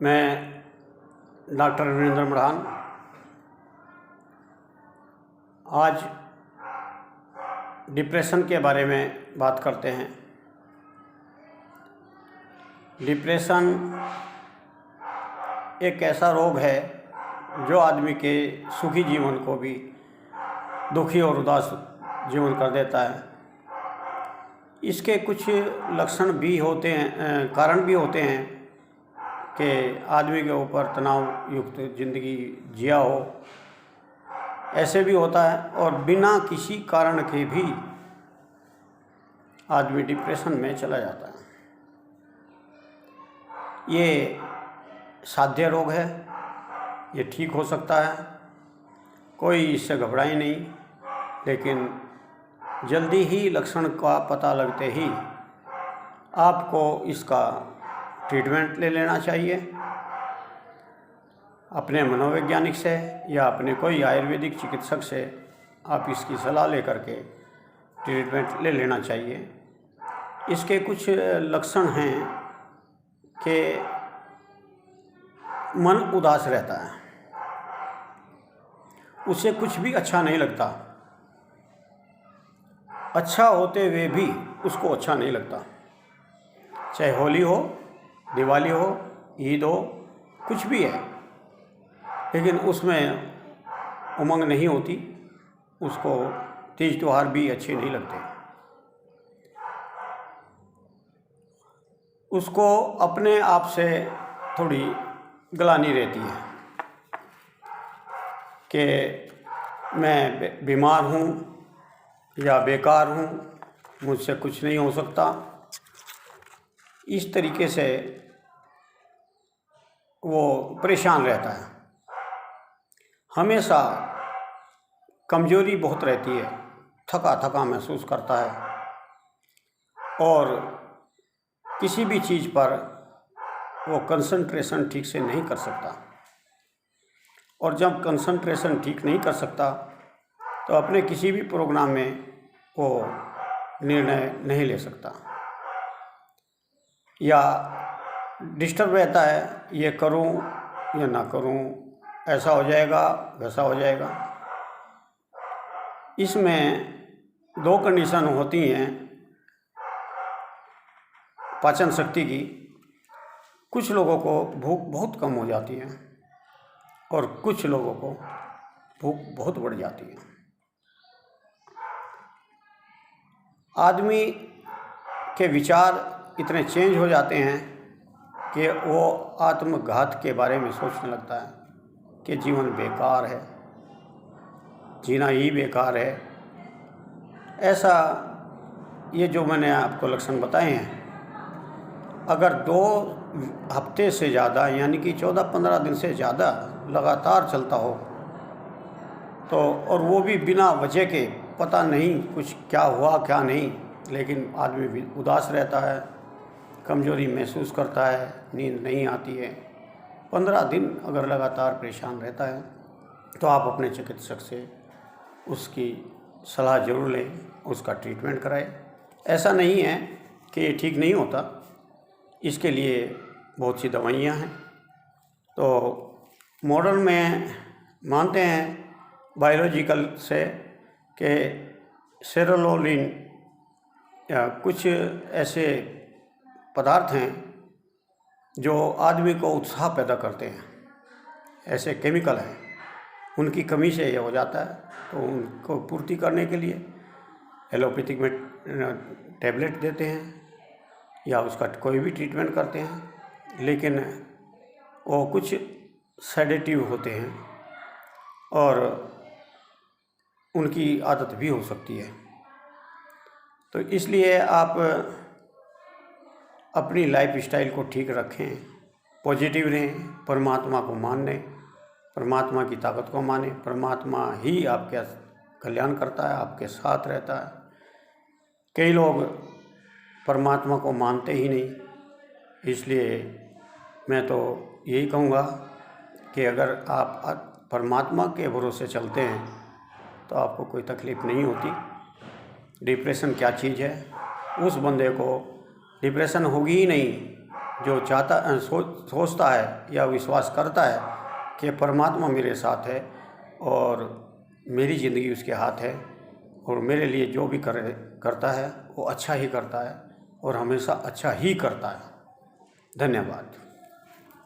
मैं डॉक्टर वीरेंद्र मढ़ान आज डिप्रेशन के बारे में बात करते हैं। डिप्रेशन एक ऐसा रोग है जो आदमी के सुखी जीवन को भी दुखी और उदास जीवन कर देता है। इसके कुछ लक्षण भी होते हैं, कारण भी होते हैं कि आदमी के ऊपर तनाव युक्त ज़िंदगी जिया हो, ऐसे भी होता है। और बिना किसी कारण के भी आदमी डिप्रेशन में चला जाता है। ये साध्य रोग है, ये ठीक हो सकता है, कोई इससे घबराए नहीं। लेकिन जल्दी ही लक्षण का पता लगते ही आपको इसका ट्रीटमेंट ले लेना चाहिए। अपने मनोवैज्ञानिक से या अपने कोई आयुर्वेदिक चिकित्सक से आप इसकी सलाह लेकर के ट्रीटमेंट ले लेना चाहिए। इसके कुछ लक्षण हैं कि मन उदास रहता है, उसे कुछ भी अच्छा नहीं लगता, अच्छा होते हुए भी उसको अच्छा नहीं लगता। चाहे होली हो, दिवाली हो, ईद हो, कुछ भी है, लेकिन उसमें उमंग नहीं होती, उसको तीज त्योहार भी अच्छे नहीं लगते। उसको अपने आप से थोड़ी ग्लानि रहती है कि मैं बीमार हूँ या बेकार हूँ, मुझसे कुछ नहीं हो सकता। इस तरीके से वो परेशान रहता है, हमेशा कमज़ोरी बहुत रहती है, थका थका महसूस करता है और किसी भी चीज़ पर वो कंसंट्रेशन ठीक से नहीं कर सकता। और जब कंसंट्रेशन ठीक नहीं कर सकता तो अपने किसी भी प्रोग्राम में वो निर्णय नहीं ले सकता, या डिस्टर्ब रहता है, ये करूं या ना करूं, ऐसा हो जाएगा वैसा हो जाएगा। इसमें दो कंडीशन होती हैं पाचन शक्ति की। कुछ लोगों को भूख बहुत कम हो जाती है और कुछ लोगों को भूख बहुत बढ़ जाती है। आदमी के विचार इतने चेंज हो जाते हैं कि वो आत्मघात के बारे में सोचने लगता है कि जीवन बेकार है, जीना ही बेकार है। ऐसा ये जो मैंने आपको लक्षण बताए हैं, अगर 2 हफ्ते से ज़्यादा यानी कि 14-15 दिन से ज़्यादा लगातार चलता हो तो, और वो भी बिना वजह के, पता नहीं कुछ क्या हुआ क्या नहीं, लेकिन आदमी भी उदास रहता है, कमज़ोरी महसूस करता है, नींद नहीं आती है, 15 दिन अगर लगातार परेशान रहता है तो आप अपने चिकित्सक से उसकी सलाह ज़रूर लें, उसका ट्रीटमेंट कराएं। ऐसा नहीं है कि ये ठीक नहीं होता, इसके लिए बहुत सी दवाइयाँ हैं। तो मॉडर्न में मानते हैं बायोलॉजिकल से कि सेरोटोनिन या कुछ ऐसे पदार्थ हैं जो आदमी को उत्साह पैदा करते हैं, ऐसे केमिकल हैं, उनकी कमी से ये हो जाता है। तो उनको पूर्ति करने के लिए एलोपैथिक में टैबलेट देते हैं या उसका कोई भी ट्रीटमेंट करते हैं, लेकिन वो कुछ सेडेटिव होते हैं और उनकी आदत भी हो सकती है। तो इसलिए आप अपनी लाइफ स्टाइल को ठीक रखें, पॉजिटिव रहें, परमात्मा को मानें, परमात्मा की ताकत को मानें। परमात्मा ही आपके कल्याण करता है, आपके साथ रहता है। कई लोग परमात्मा को मानते ही नहीं, इसलिए मैं तो यही कहूँगा कि अगर आप परमात्मा के भरोसे चलते हैं तो आपको कोई तकलीफ़ नहीं होती। डिप्रेशन क्या चीज़ है, उस बंदे को डिप्रेशन होगी ही नहीं जो सोचता है या विश्वास करता है कि परमात्मा मेरे साथ है और मेरी ज़िंदगी उसके हाथ है और मेरे लिए जो भी करता है वो अच्छा ही करता है और हमेशा अच्छा ही करता है। धन्यवाद।